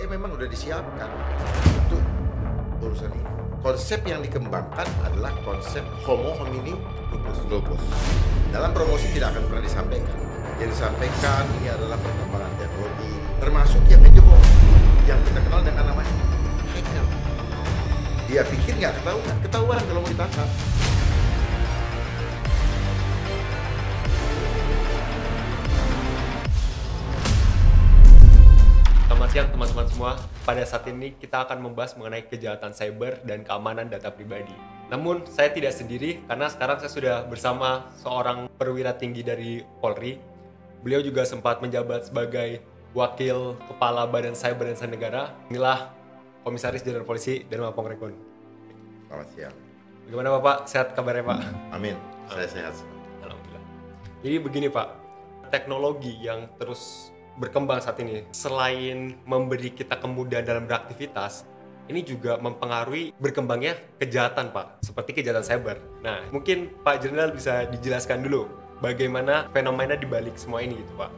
memang udah disiapkan untuk urusan ini. Konsep yang dikembangkan adalah konsep homo homini lupus. Dalam promosi tidak akan pernah disampaikan. Yang disampaikan ini adalah perkembangan teknologi, termasuk yang ngejebok, yang kita kenal dengan namanya hacker. Dia pikir nggak ketahuan kalau mau ditangkap. Selamat siang teman-teman semua. Pada saat ini kita akan membahas mengenai kejahatan cyber dan keamanan data pribadi. Namun saya tidak sendiri karena sekarang saya sudah bersama seorang perwira tinggi dari Polri. Beliau juga sempat menjabat sebagai Wakil Kepala Badan Cyber dan Sandi Negara. Inilah Komisaris Jenderal Polisi Dharma Pongrekun. Selamat siang. Bagaimana Bapak? Sehat kabarnya Pak? Amin. Saya sehat. Alhamdulillah. Jadi begini Pak, teknologi yang terus berkembang saat ini, selain memberi kita kemudahan dalam beraktivitas, ini juga mempengaruhi berkembangnya kejahatan Pak, seperti kejahatan cyber. Nah, mungkin Pak Jenderal bisa dijelaskan dulu bagaimana fenomena di balik semua ini gitu Pak.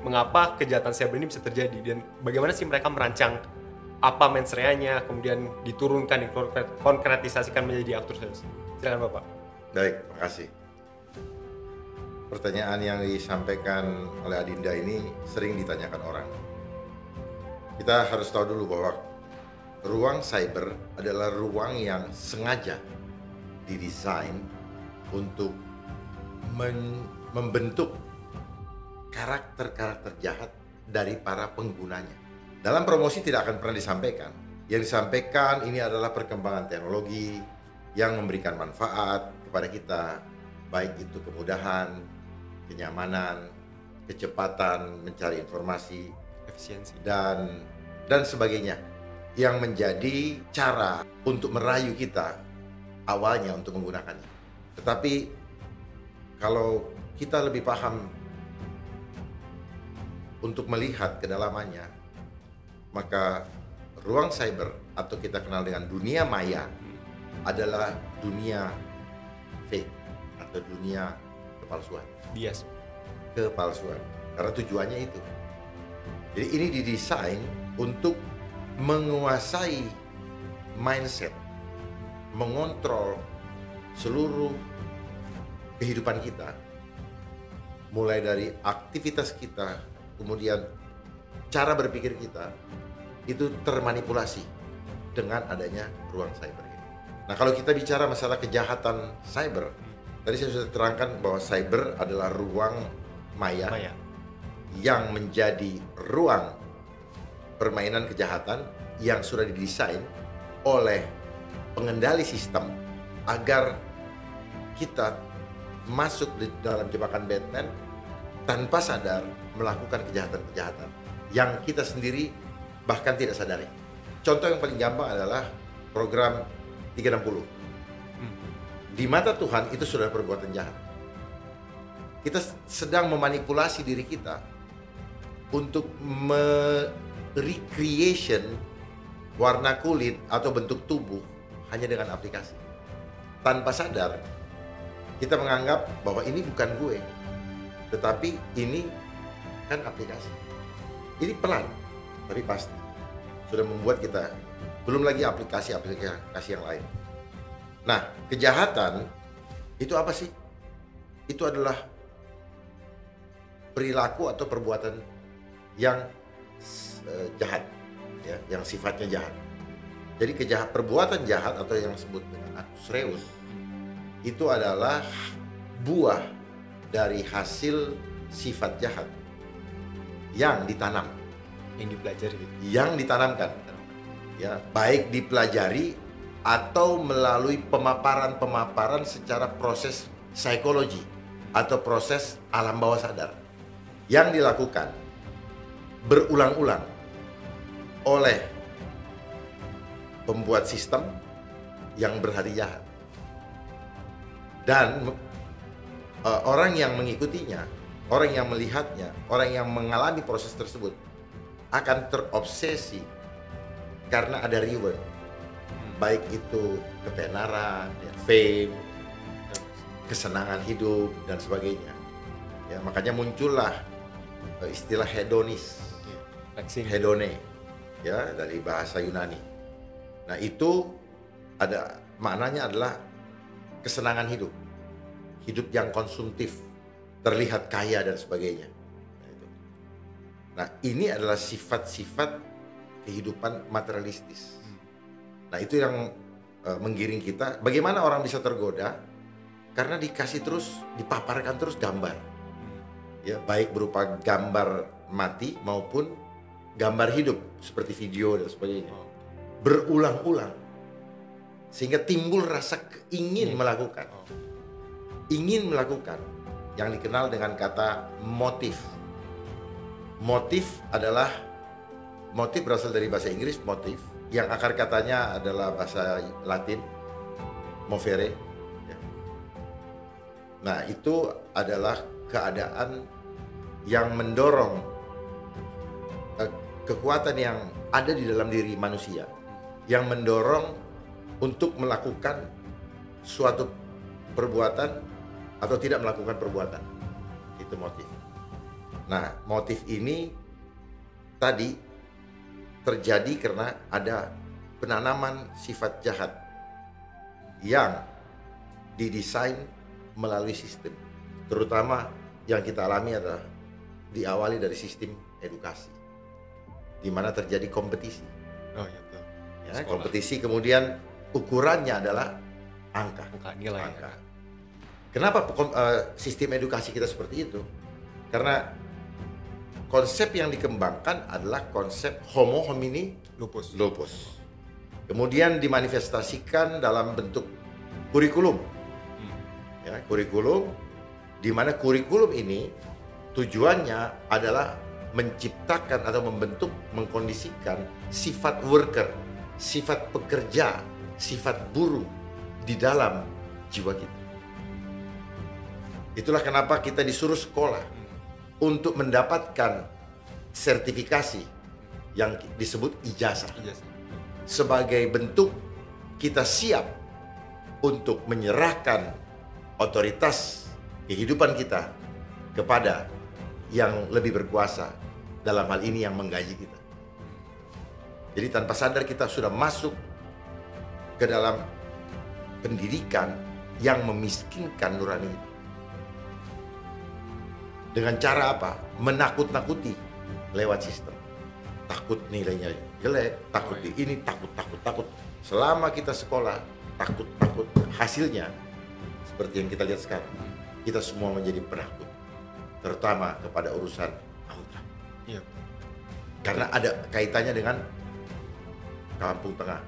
Mengapa kejahatan cyber ini bisa terjadi dan bagaimana sih mereka merancang apa mens rea-nya, kemudian diturunkan, dikonkretisasikan menjadi aktor. Silakan Bapak. Baik, makasih. Pertanyaan yang disampaikan oleh Adinda ini sering ditanyakan orang. Kita harus tahu dulu bahwa ruang cyber adalah ruang yang sengaja didesain untuk membentuk karakter-karakter jahat dari para penggunanya. Dalam promosi tidak akan pernah disampaikan. Yang disampaikan ini adalah perkembangan teknologi yang memberikan manfaat kepada kita, baik itu kemudahan, kenyamanan, kecepatan mencari informasi, Efisiensi dan sebagainya, yang menjadi cara untuk merayu kita awalnya untuk menggunakannya. Tetapi kalau kita lebih paham untuk melihat kedalamannya, maka ruang cyber atau kita kenal dengan dunia maya adalah dunia fake atau dunia kepalsuan. bias. Kepalsuan, karena tujuannya itu. Jadi ini didesain untuk menguasai mindset, mengontrol seluruh kehidupan kita, mulai dari aktivitas kita, kemudian cara berpikir kita itu termanipulasi dengan adanya ruang cyber ini. Nah, kalau kita bicara masalah kejahatan cyber, tadi saya sudah terangkan bahwa cyber adalah ruang maya yang menjadi ruang permainan kejahatan yang sudah didesain oleh pengendali sistem agar kita masuk di dalam jebakan Batman tanpa sadar melakukan kejahatan-kejahatan yang kita sendiri bahkan tidak sadari. Contoh yang paling gampang adalah program 360. Di mata Tuhan itu sudah perbuatan jahat. Kita sedang memanipulasi diri kita untuk recreation warna kulit atau bentuk tubuh hanya dengan aplikasi. Tanpa sadar, kita menganggap bahwa ini bukan gue, tetapi ini kan aplikasi. Ini pelan, tapi pasti sudah membuat kita, belum lagi aplikasi-aplikasi yang lain. Nah, kejahatan itu apa sih? Itu adalah perilaku atau perbuatan yang jahat, ya, yang sifatnya jahat. Jadi perbuatan jahat atau yang disebut dengan actus reus itu adalah buah dari hasil sifat jahat yang ditanam, Yang dipelajari gitu. yang ditanamkan, ya, baik dipelajari atau melalui pemaparan secara proses psikologi atau proses alam bawah sadar yang dilakukan berulang-ulang oleh pembuat sistem yang berhati jahat. Dan orang yang mengikutinya, orang yang melihatnya, orang yang mengalami proses tersebut akan terobsesi karena ada reward, baik itu ketenaran, ya, fame, kesenangan hidup dan sebagainya. Ya, makanya muncullah istilah hedonis, hedone, ya, dari bahasa Yunani. Nah, itu ada maknanya adalah kesenangan hidup, hidup yang konsumtif, terlihat kaya dan sebagainya. Nah, itu. Nah, ini adalah sifat-sifat kehidupan materialistis. Nah, itu yang menggiring kita. Bagaimana orang bisa tergoda? Karena dikasih terus, dipaparkan terus gambar, ya, baik berupa gambar mati maupun gambar hidup seperti video dan sebagainya, berulang-ulang, sehingga timbul rasa ingin melakukan, yang dikenal dengan kata motif. Motif berasal dari bahasa Inggris motif, yang akar katanya adalah bahasa Latin movere. Ya. Nah, itu adalah keadaan yang mendorong kekuatan yang ada di dalam diri manusia, yang mendorong untuk melakukan suatu perbuatan atau tidak melakukan perbuatan. Itu motif. Nah, motif ini tadi terjadi karena ada penanaman sifat jahat yang didesain melalui sistem. Terutama yang kita alami adalah diawali dari sistem edukasi, di mana terjadi kompetisi. Oh iya, betul. Ya, kompetisi, kemudian ukurannya adalah angka, nilai. Angka. Kenapa sistem edukasi kita seperti itu? Karena konsep yang dikembangkan adalah konsep homo homini lupus. Kemudian dimanifestasikan dalam bentuk kurikulum. Ya, kurikulum, di mana kurikulum ini tujuannya adalah menciptakan atau membentuk, mengkondisikan sifat worker, sifat pekerja, sifat buruh di dalam jiwa kita. Itulah kenapa kita disuruh sekolah untuk mendapatkan sertifikasi yang disebut ijazah. Sebagai bentuk kita siap untuk menyerahkan otoritas kehidupan kita kepada yang lebih berkuasa, dalam hal ini yang menggaji kita. Jadi tanpa sadar kita sudah masuk ke dalam pendidikan yang memiskinkan nurani itu. Dengan cara apa? Menakut-nakuti lewat sistem. Takut nilainya jelek, takut di ini, takut. Selama kita sekolah, takut. Hasilnya seperti yang kita lihat sekarang, kita semua menjadi penakut, terutama kepada urusan aurat. Iya. Karena ada kaitannya dengan kampung tengah,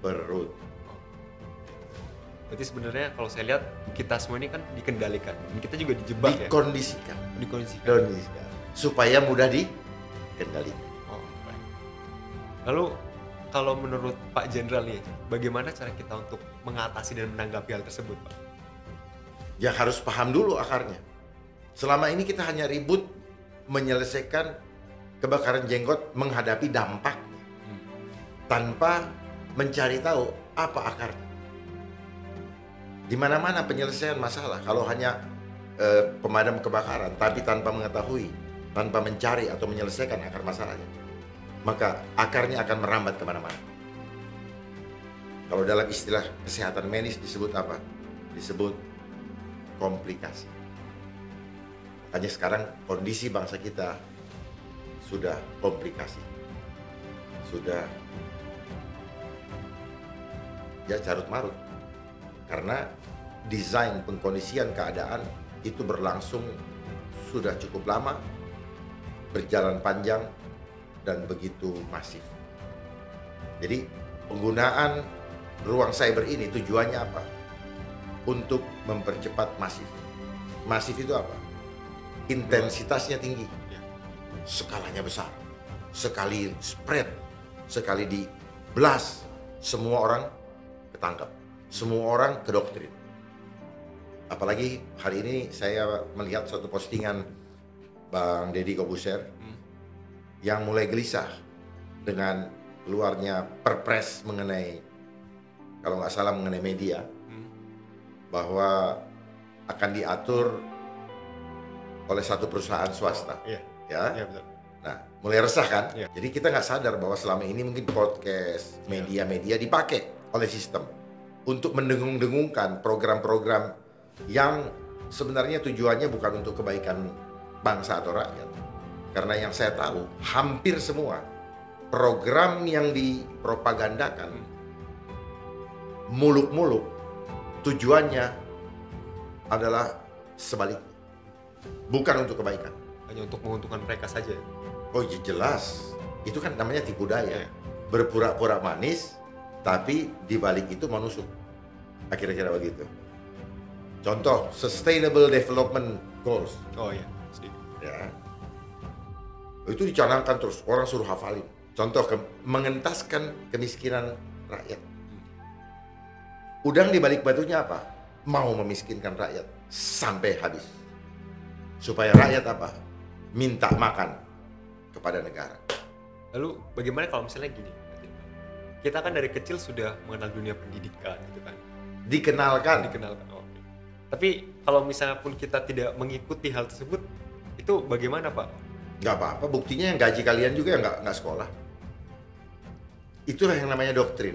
perut. Berarti sebenarnya kalau saya lihat kita semua ini kan dikendalikan, kita juga dijebak, dikondisikan. Supaya mudah dikendalikan. Oh, baik. Lalu kalau menurut Pak Jenderal nih, bagaimana cara kita untuk mengatasi dan menanggapi hal tersebut, Pak? Ya harus paham dulu akarnya. Selama ini kita hanya ribut menyelesaikan kebakaran jenggot, menghadapi dampaknya, tanpa mencari tahu apa akarnya. Di mana-mana penyelesaian masalah, kalau hanya pemadam kebakaran, tapi tanpa mengetahui, tanpa mencari atau menyelesaikan akar masalahnya, maka akarnya akan merambat kemana-mana. Kalau dalam istilah kesehatan medis disebut apa? Disebut komplikasi. Makanya sekarang kondisi bangsa kita sudah komplikasi, sudah ya carut marut. Karena desain pengkondisian keadaan itu berlangsung sudah cukup lama, berjalan panjang, dan begitu masif. Jadi penggunaan ruang cyber ini tujuannya apa? Untuk mempercepat masif. Masif itu apa? Intensitasnya tinggi, skalanya besar, sekali spread, sekali di blast, semua orang ketangkap. Semua orang kedoktrin. Apalagi hari ini saya melihat suatu postingan Bang Deddy Kobuser yang mulai gelisah dengan keluarnya perpres mengenai, kalau nggak salah mengenai media, bahwa akan diatur oleh satu perusahaan swasta. Iya. Ya. Iya, betul. Nah, mulai resah kan? Iya. Jadi kita nggak sadar bahwa selama ini mungkin podcast, media-media dipakai oleh sistem untuk mendengung-dengungkan program-program yang sebenarnya tujuannya bukan untuk kebaikan bangsa atau rakyat. Karena yang saya tahu, hampir semua program yang dipropagandakan muluk-muluk tujuannya adalah sebaliknya. Bukan untuk kebaikan. Hanya untuk menguntungkan mereka saja. Oh ya jelas, itu kan namanya tipu daya. Iya. Berpura-pura manis, tapi dibalik itu menusuk. Kira-kira begitu. Contoh, Sustainable Development Goals. Oh iya, sedikit. Ya. Itu dicanangkan terus, orang suruh hafalin. Contoh, mengentaskan kemiskinan rakyat. Udang di balik batunya apa? Mau memiskinkan rakyat sampai habis. Supaya rakyat apa? Minta makan kepada negara. Lalu bagaimana kalau misalnya gini? Kita kan dari kecil sudah mengenal dunia pendidikan gitu kan. Dikenalkan. Oh, oke. Tapi kalau misalnya pun kita tidak mengikuti hal tersebut, itu bagaimana Pak? Nggak apa-apa, buktinya yang gaji kalian juga yang nggak sekolah. Itulah yang namanya doktrin.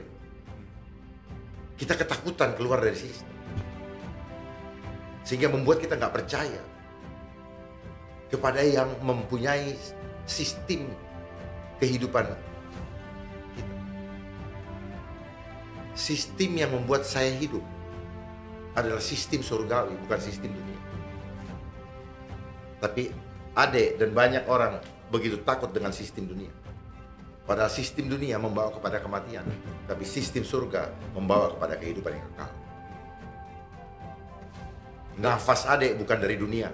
Kita ketakutan keluar dari sistem. Sehingga membuat kita nggak percaya kepada yang mempunyai sistem kehidupan kita. Sistem yang membuat saya hidup adalah sistem surgawi, bukan sistem dunia. Tapi Ade dan banyak orang begitu takut dengan sistem dunia. Padahal sistem dunia membawa kepada kematian, tapi sistem surga membawa kepada kehidupan yang kekal. Nafas Ade bukan dari dunia.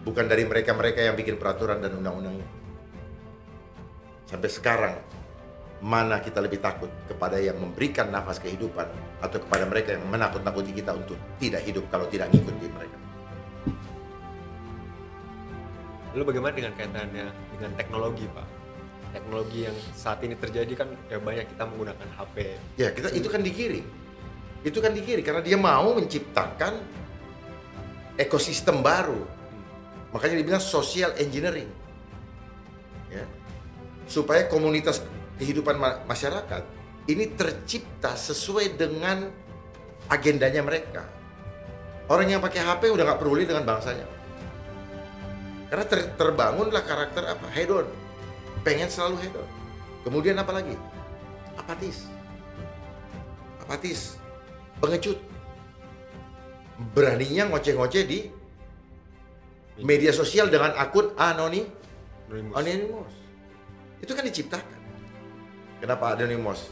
Bukan dari mereka-mereka yang bikin peraturan dan undang-undang. Sampai sekarang, mana kita lebih takut kepada yang memberikan nafas kehidupan atau kepada mereka yang menakut-nakuti kita untuk tidak hidup kalau tidak ngikutin mereka. Lalu bagaimana dengan kaitannya dengan teknologi Pak? Teknologi yang saat ini terjadi kan ya banyak kita menggunakan HP. Ya, itu kan digiring. Itu kan digiring karena dia mau menciptakan ekosistem baru. Makanya dibilang social engineering. Ya. Supaya komunitas kehidupan masyarakat ini tercipta sesuai dengan agendanya mereka. Orang yang pakai HP udah nggak peduli dengan bangsanya. Karena terbangunlah karakter apa? Hedon. Pengen selalu hedon. Kemudian apa lagi? Apatis. Apatis. Pengecut. Beraninya ngoceh-ngoceh di media sosial dengan akun anonymous. Itu kan diciptakan. Kenapa anonymous?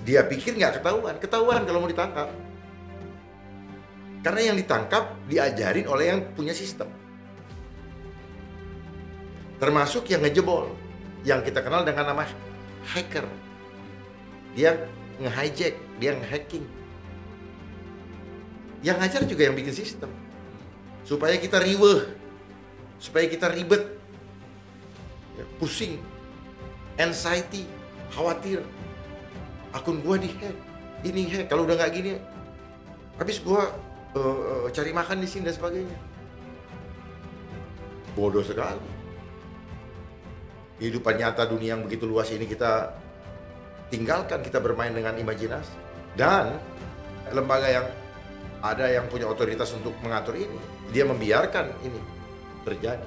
Dia pikir nggak ketahuan. Ketahuan kalau mau ditangkap. Karena yang ditangkap diajarin oleh yang punya sistem. Termasuk yang ngejebol, yang kita kenal dengan nama hacker. Dia nge-hijack, dia nge-hacking. Yang ngajar juga yang bikin sistem. Supaya kita riweh, supaya kita ribet, ya, pusing, anxiety, khawatir. Akun gua di-hack, ini hack, kalau udah nggak gini, habis gua cari makan di sini dan sebagainya. Bodoh sekali. Kehidupan nyata dunia yang begitu luas ini kita tinggalkan, kita bermain dengan imajinasi. Dan lembaga yang ada yang punya otoritas untuk mengatur ini, dia membiarkan ini terjadi.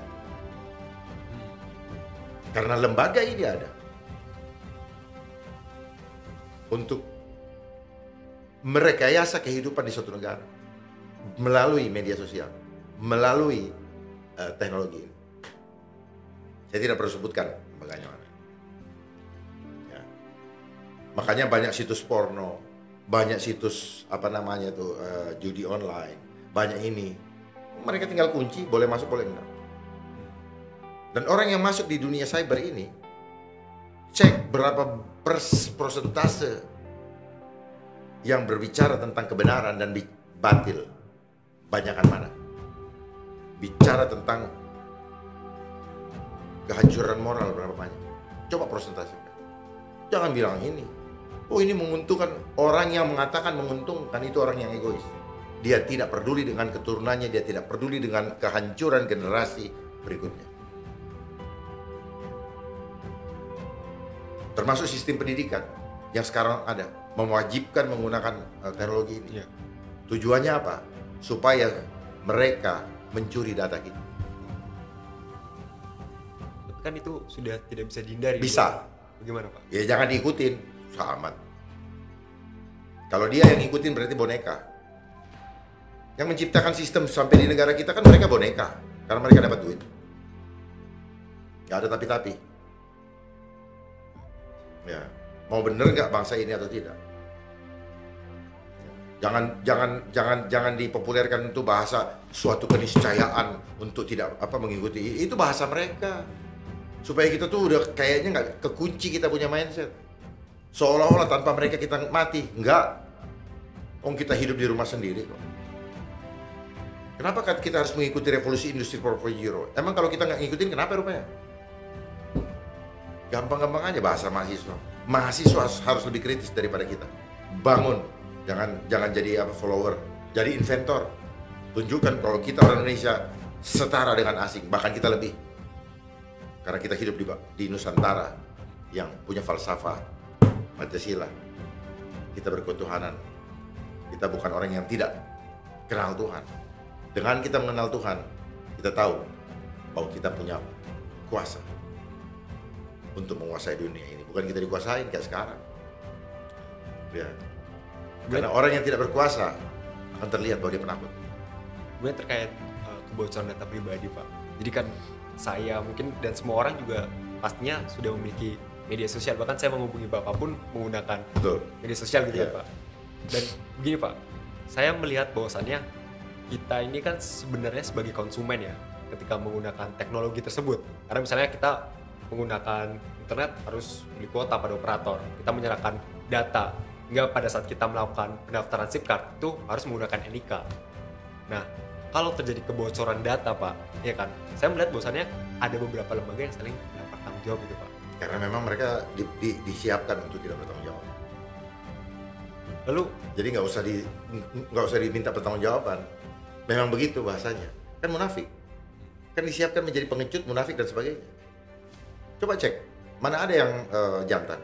Karena lembaga ini ada untuk merekayasa kehidupan di suatu negara melalui media sosial, melalui teknologi ini. Saya tidak perlu sebutkan lembaganya mana. Ya. Makanya banyak situs porno, banyak situs judi online, banyak ini. Mereka tinggal kunci, boleh masuk, boleh enggak. Dan orang yang masuk di dunia cyber ini, cek berapa persentase yang berbicara tentang kebenaran dan batil. Banyakan mana? Bicara tentang kehancuran moral berapa banyak? Coba persentase. Jangan bilang ini. Oh, ini menguntungkan. Orang yang mengatakan menguntungkan itu orang yang egois. Dia tidak peduli dengan keturunannya, dia tidak peduli dengan kehancuran generasi berikutnya. termasuk sistem pendidikan yang sekarang ada, mewajibkan menggunakan teknologi ini. Iya. Tujuannya apa? Supaya mereka mencuri data kita. Tapi kan itu sudah tidak bisa dihindari. Bisa. Bagaimana Pak? Ya jangan diikutin, sama. Kalau dia yang ngikutin berarti boneka. Yang menciptakan sistem sampai di negara kita kan mereka boneka, karena mereka dapat duit. Gak ada tapi-tapi. Ya, mau bener nggak bangsa ini atau tidak? Jangan dipopulerkan itu bahasa suatu keniscayaan untuk tidak mengikuti. Itu bahasa mereka. Supaya kita tuh udah kayaknya nggak kekunci kita punya mindset. Seolah-olah tanpa mereka kita mati. Enggak. Kita hidup di rumah sendiri kok. Kenapa kita harus mengikuti revolusi industri 4.0? Emang kalau kita nggak ngikutin kenapa rupanya? Gampang-gampang aja bahasa mahasiswa. Mahasiswa harus lebih kritis daripada kita. Bangun, jangan jadi follower, jadi inventor. Tunjukkan kalau kita orang Indonesia setara dengan asing, bahkan kita lebih. Karena kita hidup di Nusantara yang punya falsafah Pancasila. Kita berketuhanan. Kita bukan orang yang tidak kenal Tuhan. Dengan kita mengenal Tuhan, kita tahu bahwa kita punya kuasa untuk menguasai dunia ini. Bukan kita dikuasain kayak sekarang. Ya. Karena orang yang tidak berkuasa akan terlihat bahwa dia penakut. Gue terkait kebocoran data pribadi Pak. Jadi kan saya mungkin dan semua orang juga pastinya sudah memiliki media sosial. Bahkan saya menghubungi Bapak pun menggunakan media sosial gitu ya Pak. Dan begini Pak, saya melihat bahwasannya kita ini kan sebenarnya sebagai konsumen ya ketika menggunakan teknologi tersebut. Karena misalnya kita menggunakan internet harus beli kuota pada operator, kita menyerahkan data. Hingga pada saat kita melakukan pendaftaran SIM card itu harus menggunakan NIK. Nah, kalau terjadi kebocoran data Pak, ya kan, saya melihat bahwasannya ada beberapa lembaga yang saling mendapat tanggung jawab gitu Pak. Karena memang mereka disiapkan untuk tidak bertanggung jawab. Lalu, jadi nggak usah diminta pertanggungjawaban. Memang begitu bahasanya. Kan munafik. Kan disiapkan menjadi pengecut, munafik dan sebagainya. Coba cek, mana ada yang jantan.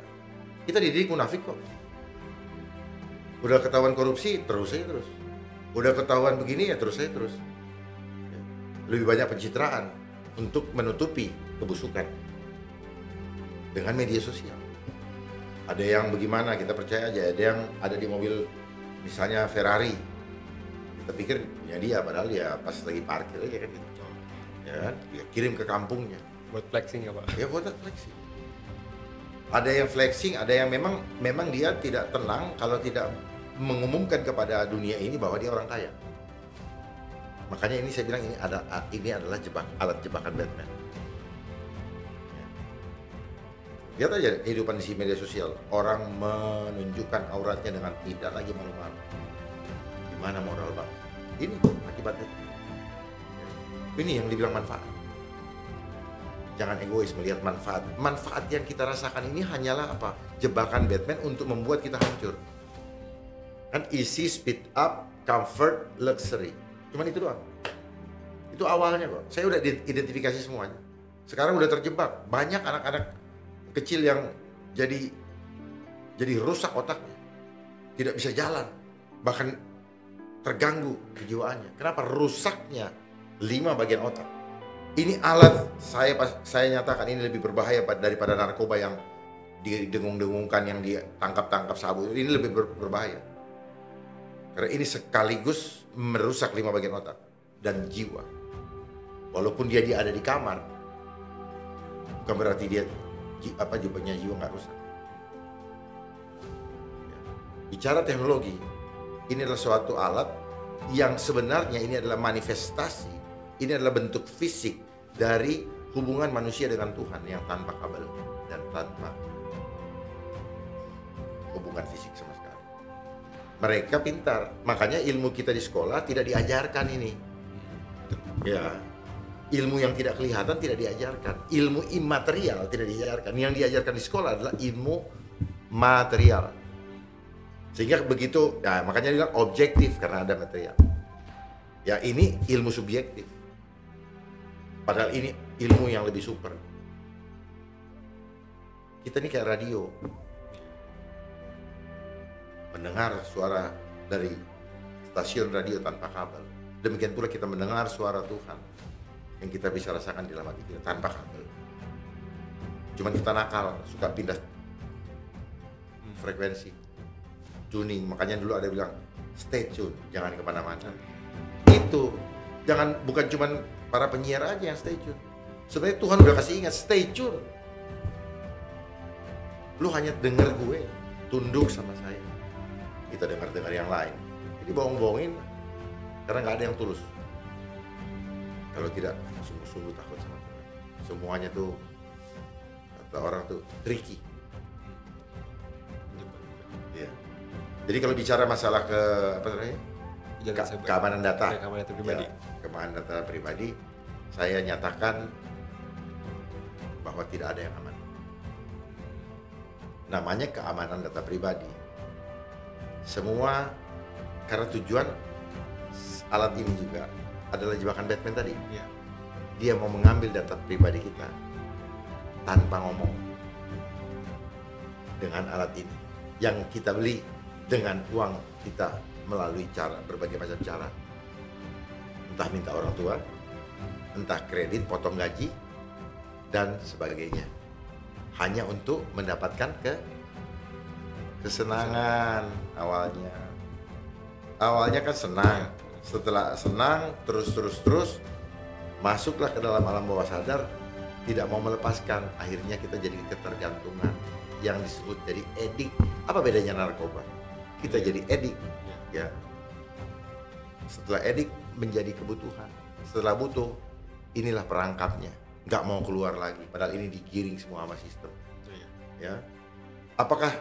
Kita dididik munafik kok. Udah ketahuan korupsi, terus aja terus. Udah ketahuan begini ya terus aja terus. Lebih banyak pencitraan untuk menutupi kebusukan dengan media sosial. Ada yang bagaimana, kita percaya aja. Ada yang ada di mobil misalnya Ferrari, kita pikir punya dia, padahal dia pas lagi parkir aja kan gitu. Ya kan, dia kirim ke kampungnya. Buat flexing ya Pak? Ya buat flexing. Ada yang flexing, ada yang memang dia tidak tenang kalau tidak mengumumkan kepada dunia ini bahwa dia orang kaya. Makanya ini saya bilang ini adalah alat jebakan Batman. Lihat aja kehidupan di media sosial, orang menunjukkan auratnya dengan tidak lagi malu-malu. Di mana moral bangsa? Ini akibatnya. Ini yang dibilang manfaat. Jangan egois melihat manfaat. Manfaat yang kita rasakan ini hanyalah apa? Jebakan Batman untuk membuat kita hancur. Kan easy, speed up, comfort, luxury. Cuman itu doang. Itu awalnya kok. Saya udah identifikasi semuanya. Sekarang udah terjebak. Banyak anak-anak kecil yang jadi rusak otaknya. Tidak bisa jalan. Bahkan terganggu kejiwaannya. Kenapa? Rusaknya 5 bagian otak. Ini alat saya nyatakan ini lebih berbahaya daripada narkoba yang didengung-dengungkan, yang ditangkap-tangkap sabu. Ini lebih berbahaya. Karena ini sekaligus merusak 5 bagian otak dan jiwa. Walaupun dia ada di kamar, bukan berarti dia jubahnya jiwa nggak rusak. Bicara teknologi, ini adalah suatu alat yang sebenarnya ini adalah manifestasi, ini adalah bentuk fisik dari hubungan manusia dengan Tuhan yang tanpa kabel dan tanpa hubungan fisik sama sekali. Mereka pintar, makanya ilmu kita di sekolah tidak diajarkan ini. Ya, ilmu yang tidak kelihatan tidak diajarkan, ilmu imaterial tidak diajarkan. Yang diajarkan di sekolah adalah ilmu material. Sehingga begitu, nah makanya dia bilang objektif karena ada material. Ya ini ilmu subjektif. Padahal ini ilmu yang lebih super. Kita ini kayak radio, mendengar suara dari stasiun radio tanpa kabel. Demikian pula kita mendengar suara Tuhan yang kita bisa rasakan di dalam hati kita tanpa kabel. Cuman kita nakal, suka pindah frekuensi, tuning. Makanya dulu ada bilang stay tune, jangan kemana-mana. Itu bukan cuman para penyiar aja yang stay tune. Sebenarnya Tuhan udah kasih ingat, stay tune. Lu hanya denger gue, tunduk sama saya. Kita dengar yang lain. Jadi bohong-bohongin, karena nggak ada yang tulus. Kalau tidak sungguh-sungguh takut sama Tuhan. Semuanya tuh, kata orang tuh tricky. Ya. Jadi kalau bicara masalah keamanan data, pribadi. Ya, keamanan data pribadi, saya nyatakan bahwa tidak ada yang aman. Namanya keamanan data pribadi. Semua karena tujuan alat ini juga adalah jebakan Batman tadi. Ya. Dia mau mengambil data pribadi kita tanpa ngomong dengan alat ini yang kita beli dengan uang kita melalui berbagai macam cara. Entah minta orang tua, entah kredit, potong gaji, dan sebagainya. Hanya untuk mendapatkan kesenangan awalnya. Awalnya kan senang. Setelah senang, terus masuklah ke dalam alam bawah sadar, tidak mau melepaskan. Akhirnya kita jadi ketergantungan yang disebut jadi edik. Apa bedanya narkoba? Kita jadi edik. Ya. Setelah edik menjadi kebutuhan. Setelah butuh, inilah perangkapnya. Nggak mau keluar lagi. Padahal ini digiring semua sama sistem. Ya. Apakah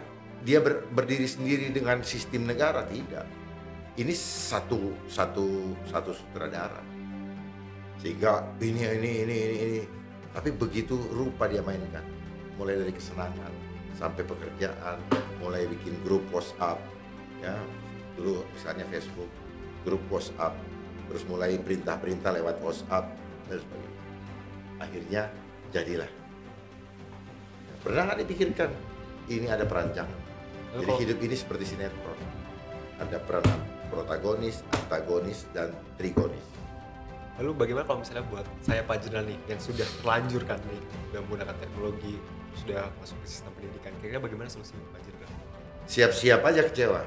dia berdiri sendiri dengan sistem negara? Tidak. Ini satu sutradara. Sehingga ini. Tapi begitu rupa dia mainkan. Mulai dari kesenangan sampai pekerjaan, mulai bikin grup WhatsApp, ya. Dulu misalnya Facebook, grup WhatsApp, terus mulai perintah-perintah lewat WhatsApp dan sebagainya. Akhirnya jadilah. Pernah nggak dipikirkan ini ada perancangan? Jadi hidup ini seperti sinetron. Ada peranan protagonis, antagonis, dan trigonis. Lalu bagaimana kalau misalnya buat saya Pak Jenderal nih yang sudah terlanjur kan nih, sudah menggunakan teknologi, sudah masuk ke sistem pendidikan, kira-kira bagaimana solusinya Pak Jenderal? Siap-siap aja kecewa.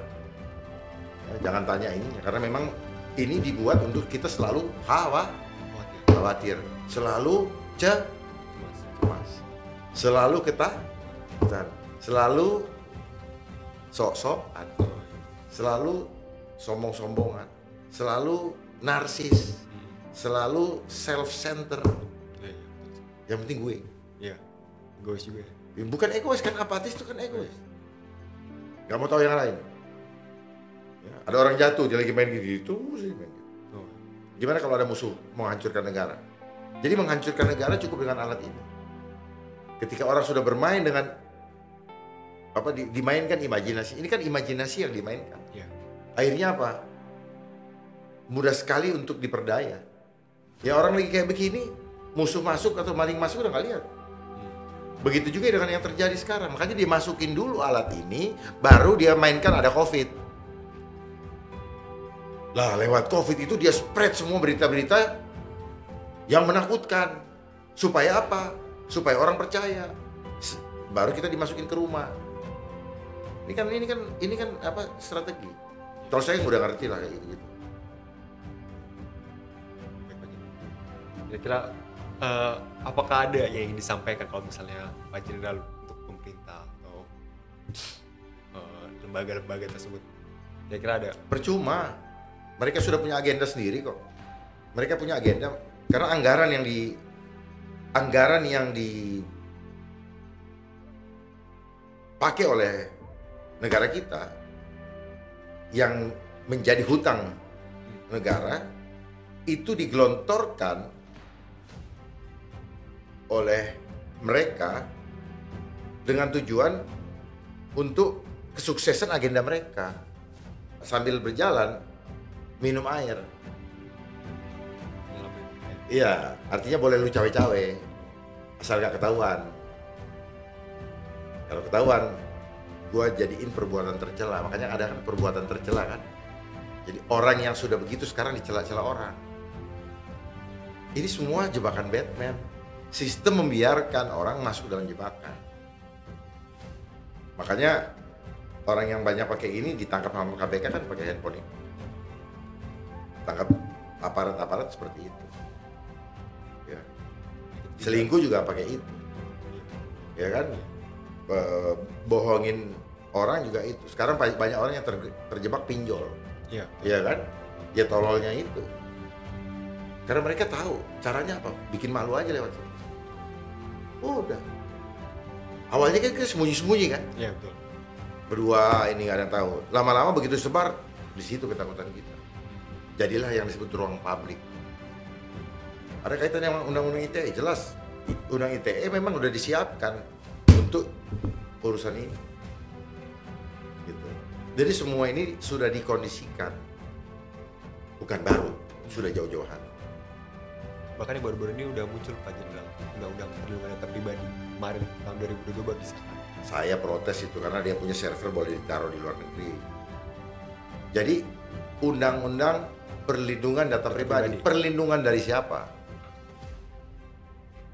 Ya, jangan tanya ininya, karena memang ini dibuat untuk kita selalu khawatir, selalu cemas, selalu ketakutan, selalu sok-sokan, selalu sombong-sombongan, selalu narsis, selalu self-center. Yang penting gue. Iya, egois juga. Bukan egois, kan apatis itu kan egois. Gak mau tahu yang lain. Ya, ada orang jatuh, dia lagi main gitu sih main gitu. Gimana kalau ada musuh mau menghancurkan negara? Jadi menghancurkan negara cukup dengan alat ini. Ketika orang sudah bermain dengan dimainkan imajinasi. Ini kan imajinasi yang dimainkan. Ya. Akhirnya apa? Mudah sekali untuk diperdaya. Ya orang lagi kayak begini, musuh masuk atau maling masuk udah nggak lihat. Begitu juga dengan yang terjadi sekarang. Makanya dimasukin dulu alat ini, baru dia mainkan ada COVID. Lah lewat COVID itu dia spread semua berita-berita yang menakutkan. Supaya apa? Supaya orang percaya. Baru kita dimasukin ke rumah. Ini kan apa strategi. Kalau saya udah ngerti lah kayak gitu. Kira-kira apakah ada yang ingin disampaikan kalau misalnya Pak Jenderal untuk pemerintah atau lembaga-lembaga tersebut? Kira-kira ada? Percuma. Mereka sudah punya agenda sendiri kok. Mereka punya agenda karena anggaran yang dipakai oleh negara kita yang menjadi hutang negara itu digelontorkan oleh mereka dengan tujuan untuk kesuksesan agenda mereka. Sambil berjalan minum air. Iya, artinya boleh lu cawe-cawe asal gak ketahuan. Kalau ketahuan, gue jadiin perbuatan tercela. Makanya ada kan perbuatan tercela kan. Jadi orang yang sudah begitu sekarang dicela-cela orang. Ini semua jebakan Batman. Sistem membiarkan orang masuk dalam jebakan. Makanya orang yang banyak pakai ini ditangkap sama KPK kan pakai handphone ini. Tangkap aparat-aparat seperti itu. Ya. Selingkuh juga pakai itu. Ya kan? Bohongin orang juga itu. Sekarang banyak orang yang terjebak pinjol. Iya. Iya kan? Ya tololnya itu. Karena mereka tahu caranya apa? Bikin malu aja lewat situ. Udah. Awalnya kan kita sembunyi-sembunyi kan? Iya, betul. Berdua ini nggak ada yang tahu. Lama-lama begitu sebar, di situ ketakutan kita. Jadilah yang disebut ruang publik. Ada kaitannya dengan undang-undang ITE, jelas. Undang ITE memang udah disiapkan untuk urusan ini. Gitu. Jadi semua ini sudah dikondisikan. Bukan baru, sudah jauh-jauh hari. Bahkan yang baru-baru ini udah muncul Pak Jenderal, undang-undang perlindungan data pribadi kemarin tahun 2022 bisa. Saya protes itu karena dia punya server boleh ditaruh di luar negeri. Jadi undang-undang perlindungan data pribadi. Perlindungan dari siapa?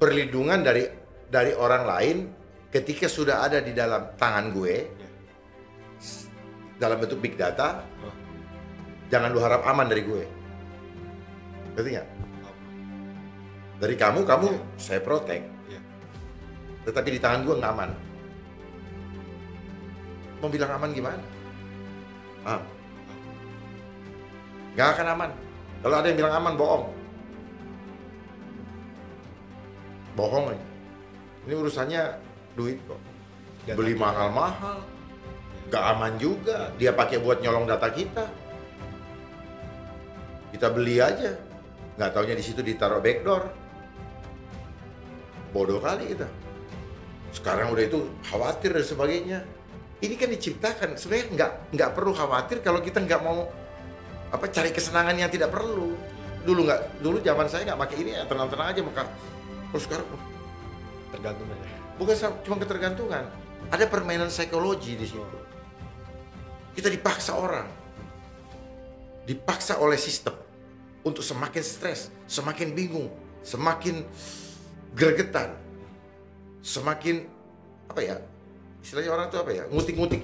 Perlindungan dari orang lain ketika sudah ada di dalam tangan gue, dalam bentuk big data. Jangan lu harap aman dari gue. Ngerti nggak? Dari kamu saya protect. Tetapi di tangan gue nggak aman. Mau bilang aman gimana? Nggak akan aman. Kalau ada yang bilang aman, bohong. Bohong aja. Ini urusannya duit kok. Beli mahal-mahal. Nggak aman juga. Dia pakai buat nyolong data kita. Kita beli aja. Nggak taunya di situ ditaruh backdoor. Bodoh kali kita. Sekarang udah itu khawatir dan sebagainya. Ini kan diciptakan. Sebenarnya nggak perlu khawatir kalau kita nggak mau cari kesenangan yang tidak perlu. Dulu zaman saya nggak pakai ini ya tenang-tenang aja maka. Terus sekarang tergantung aja. Bukan cuma ketergantungan. Ada permainan psikologi di situ. Kita dipaksa orang. Dipaksa oleh sistem untuk semakin stres, semakin bingung, semakin gregetan, semakin istilahnya orang tuh ngutik-ngutik.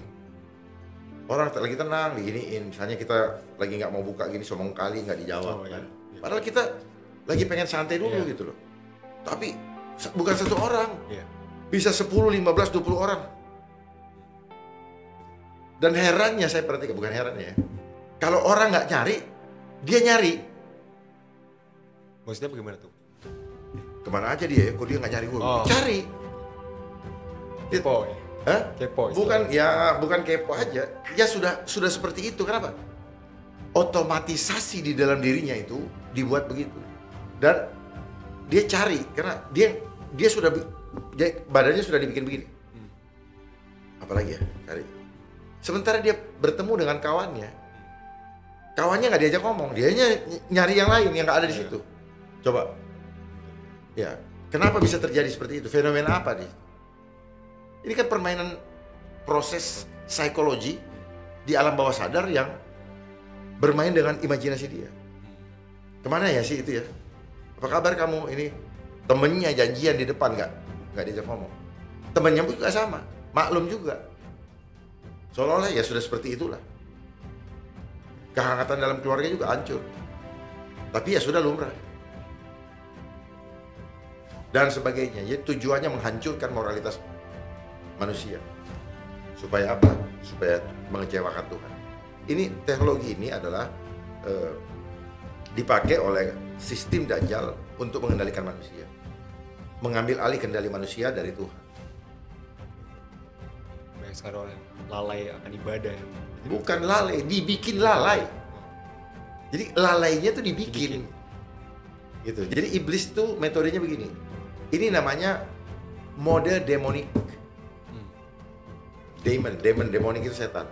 Orang lagi tenang diginiin, misalnya kita lagi nggak mau buka gini somong kali nggak dijawab kan. Padahal kita lagi pengen santai dulu gitu loh. Tapi bukan satu orang, bisa 10, 15, 20 orang. Dan herannya saya perhatikan, bukan herannya ya, kalau orang nggak nyari, dia nyari. Maksudnya bagaimana tuh? Kemana aja dia ya? Kok dia nggak nyari gue? Cari. Kepo ya? Hah? Kepo. Bukan kepo aja. Ya sudah seperti itu. Kenapa? Otomatisasi di dalam dirinya itu dibuat begitu. Dan dia cari karena dia sudah badannya sudah dibikin begini. Apalagi ya cari. Sementara dia bertemu dengan kawannya nggak diajak ngomong, dia nyari yang lain yang nggak ada di situ. Coba. Ya, kenapa bisa terjadi seperti itu? Fenomena apa nih? Ini kan permainan proses psikologi di alam bawah sadar yang bermain dengan imajinasi dia. Kemana ya sih itu ya? Apa kabar kamu? Ini temennya janjian di depan nggak diajak ngomong. Temennya juga sama, maklum juga. Seolah-olah ya sudah seperti itulah. Kehangatan dalam keluarga juga hancur. Tapi ya sudah lumrah. Dan sebagainya. Jadi tujuannya menghancurkan moralitas manusia. Supaya apa? Supaya mengecewakan Tuhan. Ini teknologi ini adalah dipakai oleh sistem Dajjal untuk mengendalikan manusia. Mengambil alih kendali manusia dari Tuhan. Banyak sekarang orang lalai akan ibadah. Bukan lalai, dibikin lalai. Jadi lalainya tuh dibikin. Gitu. Jadi iblis tuh metodenya begini. Ini namanya mode demonik. Demonik itu setan.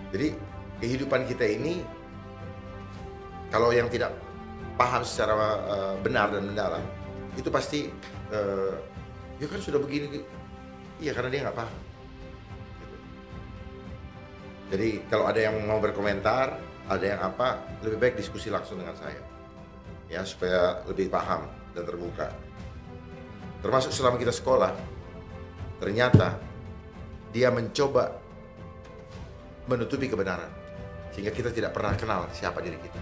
Jadi kehidupan kita ini kalau yang tidak paham secara benar dan mendalam, itu pasti ya kan sudah begini. Iya, karena dia nggak paham. Gitu. Jadi kalau ada yang mau berkomentar, ada yang apa, lebih baik diskusi langsung dengan saya, ya, supaya lebih paham dan terbuka. Termasuk selama kita sekolah, ternyata dia mencoba menutupi kebenaran, sehingga kita tidak pernah kenal siapa diri kita.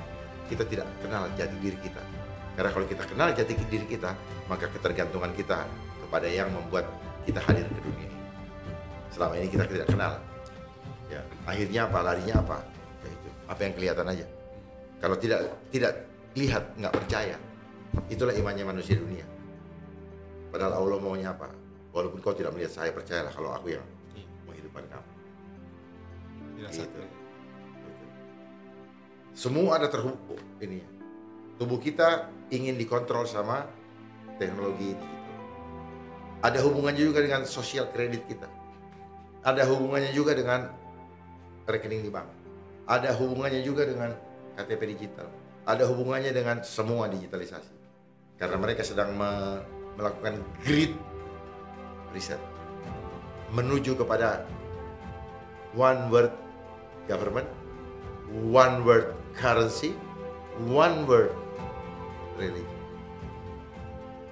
Kita tidak kenal jati diri kita. Karena kalau kita kenal jati diri kita, maka ketergantungan kita kepada yang membuat kita hadir ke dunia ini. Selama ini kita tidak kenal. Ya, akhirnya apa? Larinya apa? Ya itu. Apa yang kelihatan aja. Kalau tidak lihat, nggak percaya, itulah imannya manusia dunia. Padahal Allah maunya apa? Walaupun kau tidak melihat saya, percayalah kalau aku yang menghidupkan kamu. Gitu. Semua ada terhubung ini. Tubuh kita ingin dikontrol sama teknologi digital. Ada hubungannya juga dengan sosial kredit kita. Ada hubungannya juga dengan rekening di bank. Ada hubungannya juga dengan KTP digital. Ada hubungannya dengan semua digitalisasi. Karena mereka sedang melakukan great riset menuju kepada one world government, one world currency, one world religion.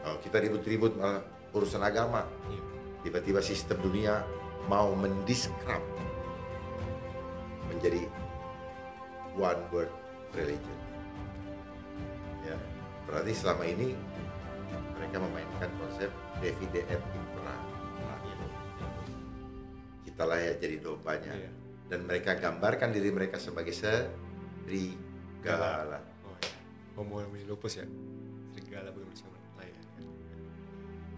Oh, kita ribut-ribut urusan agama, tiba-tiba sistem dunia mau mendiskrap menjadi one world religion. Ya, berarti selama ini mereka memainkan konsep divide et impera. Kita layak jadi dombanya, dan mereka gambarkan diri mereka sebagai serigala. Homo lupus ya, serigala berusaha layak.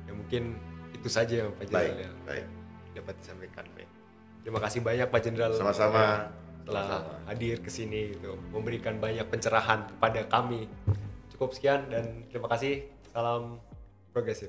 Ya mungkin itu saja yang Pak Jenderal yang dapat disampaikan. Baik. Terima kasih banyak Pak Jenderal. Sama-sama. Telah hadir ke sini gitu, memberikan banyak pencerahan kepada kami. Cukup sekian dan terima kasih. Salam progresif.